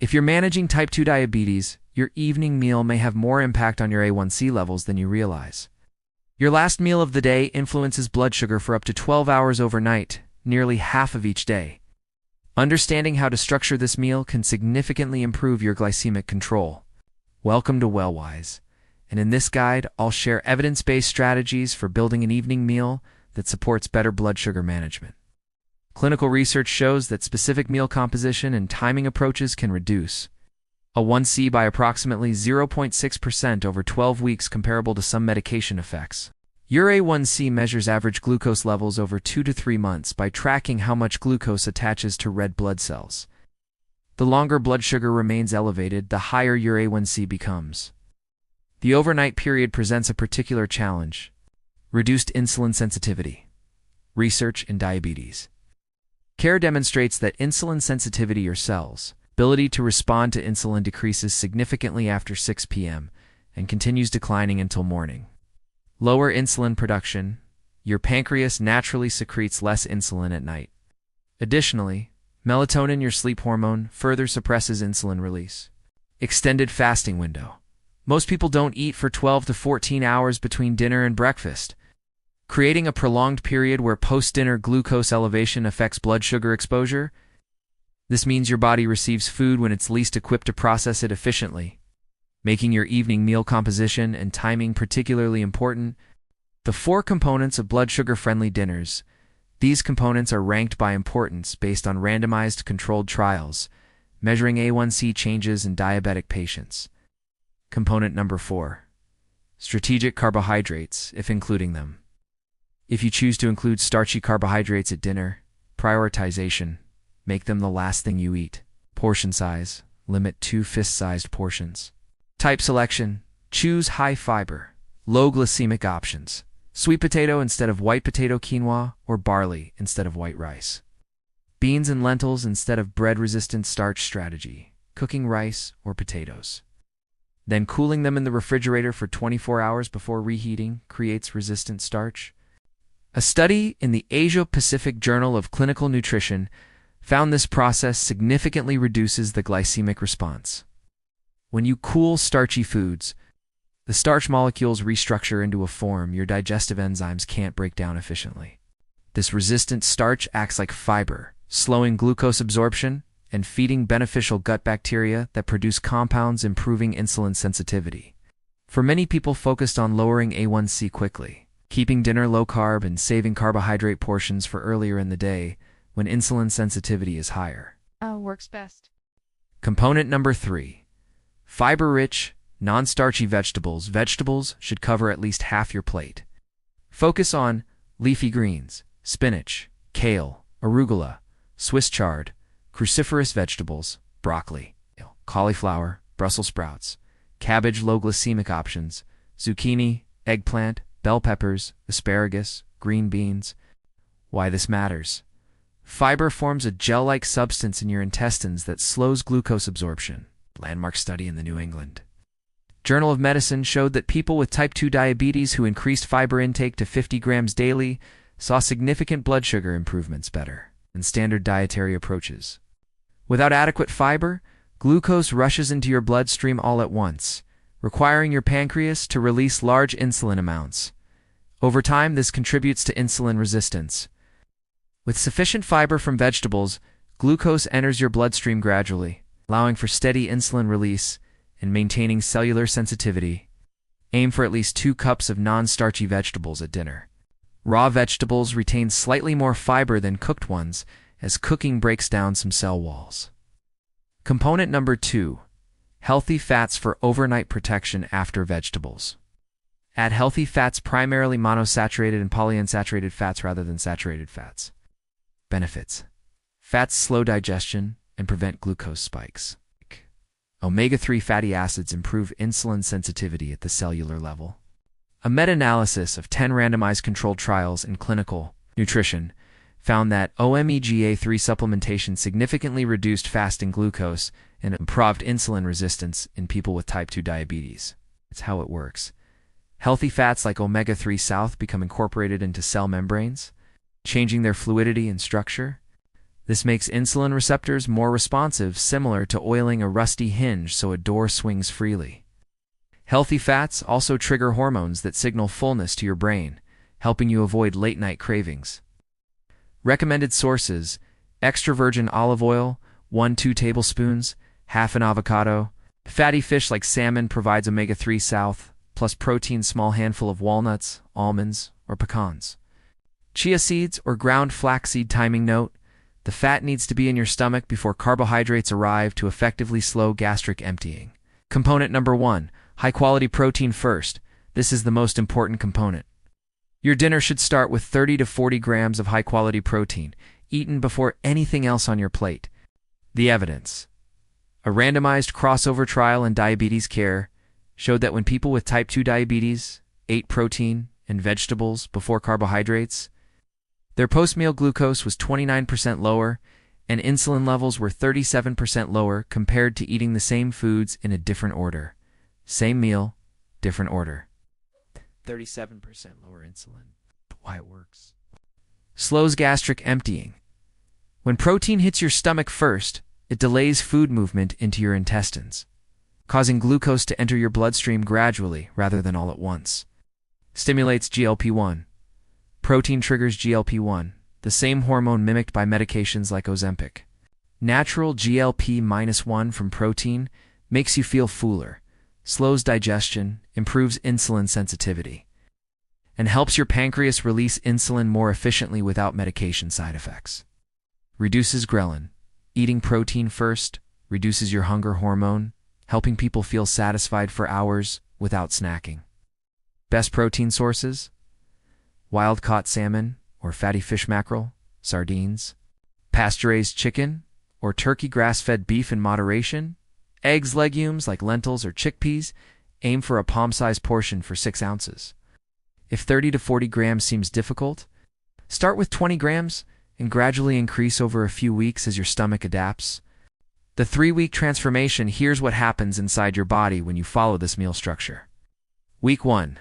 If you're managing type 2 diabetes, your evening meal may have more impact on your A1C levels than you realize. Your last meal of the day influences blood sugar for up to 12 hours overnight, nearly half of each day. Understanding how to structure this meal can significantly improve your glycemic control. Welcome to WellWise, and in this guide, I'll share evidence-based strategies for building an evening meal that supports better blood sugar management. Clinical research shows that specific meal composition and timing approaches can reduce A1C by approximately 0.6% over 12 weeks, comparable to some medication effects. Your A1C measures average glucose levels over 2 to 3 months by tracking how much glucose attaches to red blood cells. The longer blood sugar remains elevated, the higher your A1C becomes. The overnight period presents a particular challenge: reduced insulin sensitivity. Research in diabetes. CARE demonstrates that insulin sensitivity, or cells' ability to respond to insulin, decreases significantly after 6 p.m. and continues declining until morning. Lower insulin production. Your pancreas naturally secretes less insulin at night. Additionally, melatonin, your sleep hormone, further suppresses insulin release. Extended fasting window. Most people don't eat for 12 to 14 hours between dinner and breakfast, creating a prolonged period where post-dinner glucose elevation affects blood sugar exposure. This means your body receives food when it's least equipped to process it efficiently, making your evening meal composition and timing particularly important. The 4 components of blood sugar-friendly dinners. These components are ranked by importance based on randomized controlled trials, measuring A1C changes in diabetic patients. Component number 4. Strategic carbohydrates, if including them. If you choose to include starchy carbohydrates at dinner, prioritization. Make them the last thing you eat. Portion size. Limit 2 fist-sized portions. Type selection. Choose high fiber, low glycemic options. Sweet potato instead of white potato, quinoa, or barley instead of white rice. Beans and lentils instead of bread-resistant starch strategy. Cooking rice or potatoes, then cooling them in the refrigerator for 24 hours before reheating, creates resistant starch. A study in the Asia-Pacific Journal of Clinical Nutrition found this process significantly reduces the glycemic response. When you cool starchy foods, the starch molecules restructure into a form your digestive enzymes can't break down efficiently. This resistant starch acts like fiber, slowing glucose absorption and feeding beneficial gut bacteria that produce compounds, improving insulin sensitivity. For many people focused on lowering A1C quickly, keeping dinner low-carb and saving carbohydrate portions for earlier in the day, when insulin sensitivity is higher, works best. Component number 3. Fiber-rich, non-starchy vegetables. Vegetables should cover at least half your plate. Focus on leafy greens, spinach, kale, arugula, Swiss chard, cruciferous vegetables, broccoli, cauliflower, Brussels sprouts, cabbage, low glycemic options, zucchini, eggplant, bell peppers, asparagus, green beans. Why this matters? Fiber forms a gel-like substance in your intestines that slows glucose absorption. Landmark study in the New England Journal of Medicine showed that people with type 2 diabetes who increased fiber intake to 50 grams daily saw significant blood sugar improvements better than standard dietary approaches. Without adequate fiber, glucose rushes into your bloodstream all at once, requiring your pancreas to release large insulin amounts. Over time, this contributes to insulin resistance. With sufficient fiber from vegetables, glucose enters your bloodstream gradually, allowing for steady insulin release and maintaining cellular sensitivity. Aim for at least 2 cups of non-starchy vegetables at dinner. Raw vegetables retain slightly more fiber than cooked ones, as cooking breaks down some cell walls. Component number 2. Healthy fats for overnight protection after vegetables. Add healthy fats, primarily monosaturated and polyunsaturated fats rather than saturated fats. Benefits. Fats slow digestion and prevent glucose spikes. Omega-3 fatty acids improve insulin sensitivity at the cellular level. A meta-analysis of 10 randomized controlled trials in clinical nutrition found that omega-3 supplementation significantly reduced fasting glucose and improved insulin resistance in people with type 2 diabetes. It's how it works. Healthy fats like omega-3 become incorporated into cell membranes, changing their fluidity and structure. This makes insulin receptors more responsive, similar to oiling a rusty hinge so a door swings freely. Healthy fats also trigger hormones that signal fullness to your brain, helping you avoid late-night cravings. Recommended sources: extra virgin olive oil, 1-2 tablespoons, half an avocado. Fatty fish like salmon provides omega-3 south, plus protein small handful of walnuts, almonds, or pecans. Chia seeds or ground flaxseed. Timing note: the fat needs to be in your stomach before carbohydrates arrive to effectively slow gastric emptying. Component number 1, high-quality protein first. This is the most important component. Your dinner should start with 30 to 40 grams of high-quality protein, eaten before anything else on your plate. The evidence: a randomized crossover trial in diabetes care showed that when people with type 2 diabetes ate protein and vegetables before carbohydrates, their post-meal glucose was 29% lower and insulin levels were 37% lower compared to eating the same foods in a different order. Same meal, different order. 37% lower insulin. Why it works. Slows gastric emptying. When protein hits your stomach first, it delays food movement into your intestines, causing glucose to enter your bloodstream gradually rather than all at once. Stimulates GLP-1. Protein triggers GLP-1, the same hormone mimicked by medications like Ozempic. Natural GLP-1 from protein makes you feel fuller, slows digestion, improves insulin sensitivity, and helps your pancreas release insulin more efficiently without medication side effects. Reduces ghrelin. Eating protein first reduces your hunger hormone, helping people feel satisfied for hours without snacking. Best protein sources: wild-caught salmon or fatty fish mackerel, sardines, pasture-raised chicken or turkey grass-fed beef in moderation, eggs, legumes like lentils or chickpeas. Aim for a palm-sized portion for 6 ounces. If 30 to 40 grams seems difficult, start with 20 grams and gradually increase over a few weeks as your stomach adapts. The 3-week transformation: here's what happens inside your body when you follow this meal structure. Week 1.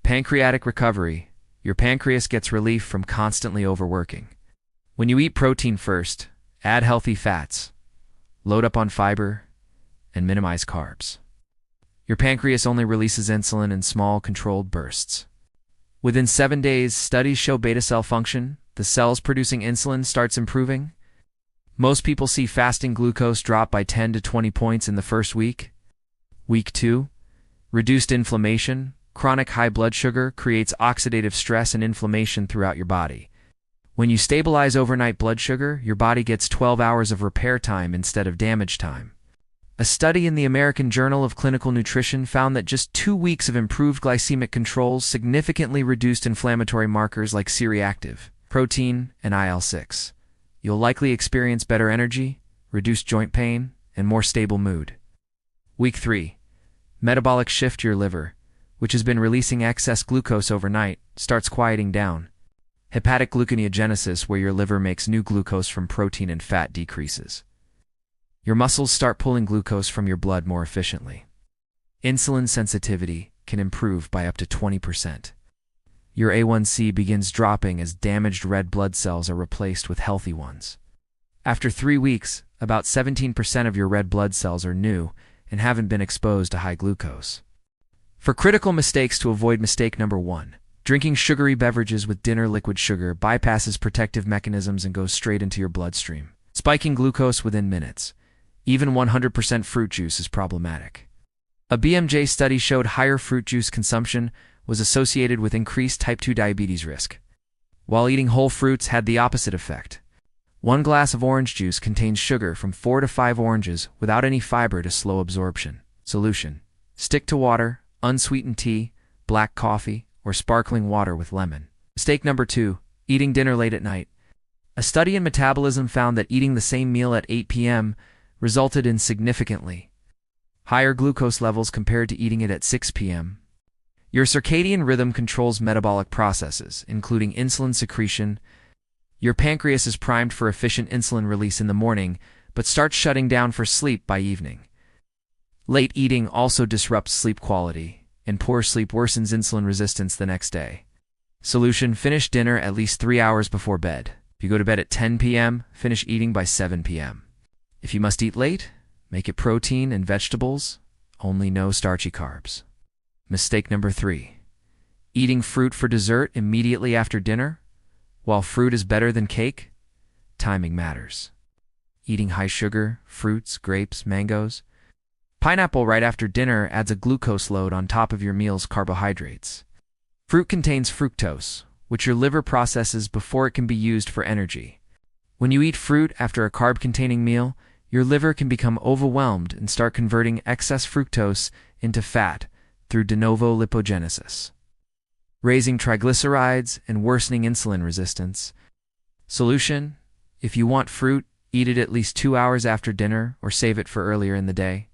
Pancreatic recovery. Your pancreas gets relief from constantly overworking. When you eat protein first, add healthy fats, load up on fiber, and minimize carbs. Your pancreas only releases insulin in small, controlled bursts. Within 7 days, studies show beta cell function. The cells producing insulin starts improving. Most people see fasting glucose drop by 10 to 20 points in the first week. Week 2. Reduced inflammation. Chronic high blood sugar creates oxidative stress and inflammation throughout your body. When you stabilize overnight blood sugar, your body gets 12 hours of repair time instead of damage time. A study in the American Journal of Clinical Nutrition found that just 2 weeks of improved glycemic controls significantly reduced inflammatory markers like C-reactive protein and IL-6. You'll likely experience better energy, reduced joint pain, and more stable mood. Week 3. Metabolic shift. Your liver, which has been releasing excess glucose overnight, starts quieting down. Hepatic gluconeogenesis, where your liver makes new glucose from protein and fat, decreases. Your muscles start pulling glucose from your blood more efficiently. Insulin sensitivity can improve by up to 20%. Your A1C begins dropping as damaged red blood cells are replaced with healthy ones. After 3 weeks, about 17% of your red blood cells are new and haven't been exposed to high glucose. For critical mistakes to avoid: mistake number 1. Drinking sugary beverages with dinner. Liquid sugar bypasses protective mechanisms and goes straight into your bloodstream, spiking glucose within minutes. Even 100% fruit juice is problematic. A BMJ study showed higher fruit juice consumption was associated with increased type 2 diabetes risk, while eating whole fruits had the opposite effect. 1 glass of orange juice contains sugar from 4 to 5 oranges without any fiber to slow absorption. Solution: stick to water, unsweetened tea, black coffee, or sparkling water with lemon. Mistake number 2. Eating dinner late at night. A study in metabolism found that eating the same meal at 8 p.m. resulted in significantly higher glucose levels compared to eating it at 6 p.m. Your circadian rhythm controls metabolic processes, including insulin secretion. Your pancreas is primed for efficient insulin release in the morning, but starts shutting down for sleep by evening. Late eating also disrupts sleep quality, and poor sleep worsens insulin resistance the next day. Solution: finish dinner at least 3 hours before bed. If you go to bed at 10 p.m., finish eating by 7 p.m. If you must eat late, make it protein and vegetables, only no starchy carbs. Mistake number 3. Eating fruit for dessert immediately after dinner? While fruit is better than cake, timing matters. Eating high sugar, fruits, grapes, mangoes, pineapple right after dinner adds a glucose load on top of your meal's carbohydrates. Fruit contains fructose, which your liver processes before it can be used for energy. When you eat fruit after a carb-containing meal, your liver can become overwhelmed and start converting excess fructose into fat through de novo lipogenesis, raising triglycerides and worsening insulin resistance. Solution: if you want fruit, eat it at least 2 hours after dinner or save it for earlier in the day.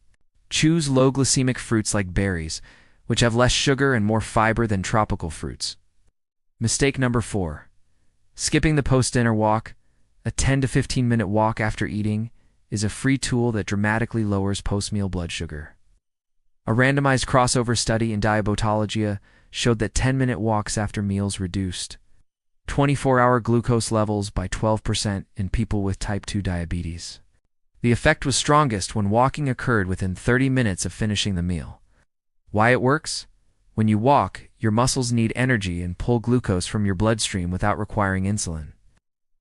Choose low glycemic fruits like berries, which have less sugar and more fiber than tropical fruits. Mistake number 4. Skipping the post-dinner walk. A 10 to 15 minute walk after eating is a free tool that dramatically lowers post-meal blood sugar. A randomized crossover study in diabetology showed that 10-minute walks after meals reduced 24-hour glucose levels by 12% in people with type 2 diabetes. The effect was strongest when walking occurred within 30 minutes of finishing the meal. Why it works? When you walk, your muscles need energy and pull glucose from your bloodstream without requiring insulin.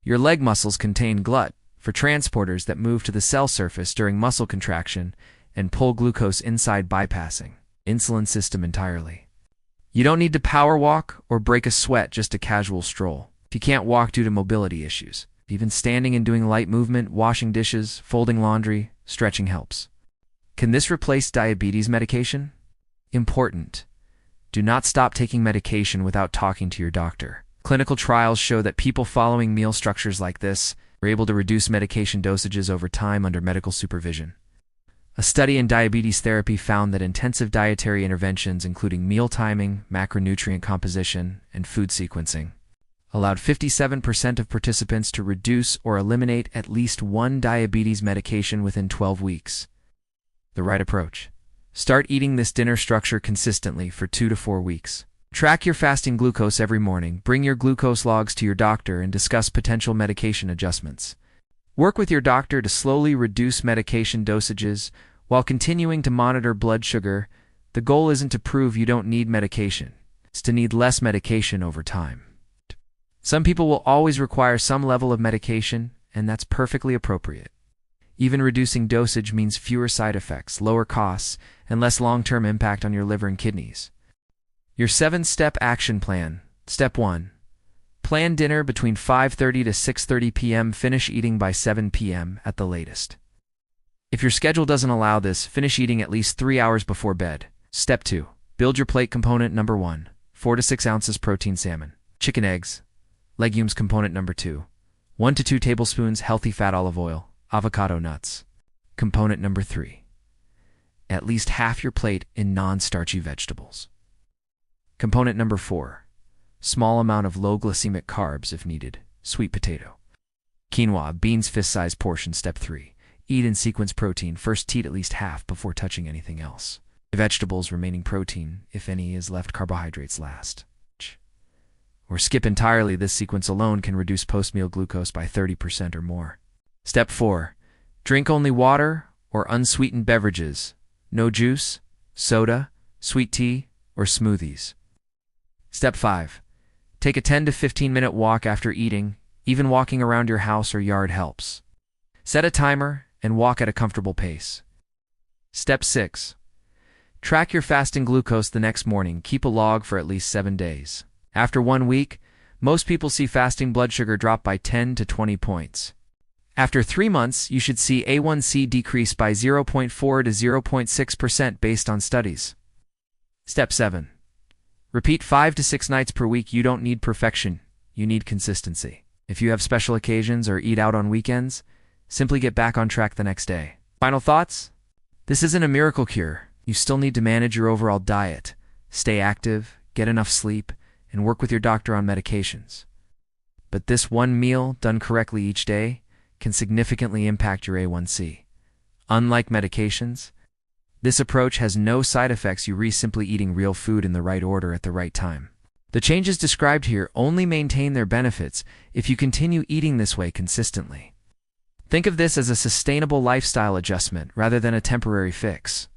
Your leg muscles contain GLUT for transporters that move to the cell surface during muscle contraction and pull glucose inside, bypassing insulin system entirely. You don't need to power walk or break a sweat just a casual stroll. If you can't walk due to mobility issues, even standing and doing light movement, washing dishes, folding laundry, stretching helps. Can this replace diabetes medication? Important: do not stop taking medication without talking to your doctor. Clinical trials show that people following meal structures like this are able to reduce medication dosages over time under medical supervision. A study in diabetes therapy found that intensive dietary interventions, including meal timing, macronutrient composition, and food sequencing, allowed 57% of participants to reduce or eliminate at least one diabetes medication within 12 weeks. The right approach: start eating this dinner structure consistently for 2 to 4 weeks. Track your fasting glucose every morning, bring your glucose logs to your doctor, and discuss potential medication adjustments. Work with your doctor to slowly reduce medication dosages while continuing to monitor blood sugar. The goal isn't to prove you don't need medication, it's to need less medication over time. Some people will always require some level of medication, and that's perfectly appropriate. Even reducing dosage means fewer side effects, lower costs, and less long-term impact on your liver and kidneys. Your 7-step action plan. Step 1. Plan dinner between 5:30 to 6:30 p.m. Finish eating by 7 p.m. at the latest. If your schedule doesn't allow this, finish eating at least 3 hours before bed. Step 2. Build your plate. Component number 1. 4 to 6 ounces protein: salmon, chicken, eggs. Legumes. Component number 2. 1 to 2 tablespoons healthy fat: olive oil, avocado, nuts. Component number 3. At least half your plate in non-starchy vegetables. Component number 4. Small amount of low glycemic carbs if needed: sweet potato, quinoa, beans, fist-sized portion. Step 3. Eat in sequence: protein first, eat at least half before touching anything else. Vegetables, remaining protein, if any is left, carbohydrates last. Or skip entirely. This sequence alone can reduce post-meal glucose by 30% or more. Step 4. Drink only water or unsweetened beverages: no juice, soda, sweet tea, or smoothies. Step 5. Take a 10 to 15 minute walk after eating. Even walking around your house or yard helps. Set a timer and walk at a comfortable pace. Step 6. Track your fasting glucose the next morning. Keep a log for at least 7 days. After 1 week, most people see fasting blood sugar drop by 10 to 20 points. After 3 months, you should see A1C decrease by 0.4 to 0.6% based on studies. Step 7. Repeat 5 to 6 nights per week. You don't need perfection, you need consistency. If you have special occasions or eat out on weekends, simply get back on track the next day. Final thoughts? This isn't a miracle cure. You still need to manage your overall diet, stay active, get enough sleep, and work with your doctor on medications. But this one meal, done correctly each day, can significantly impact your A1C. Unlike medications, this approach has no side effects. You simply eating real food in the right order at the right time. The changes described here only maintain their benefits if you continue eating this way consistently. Think of this as a sustainable lifestyle adjustment rather than a temporary fix.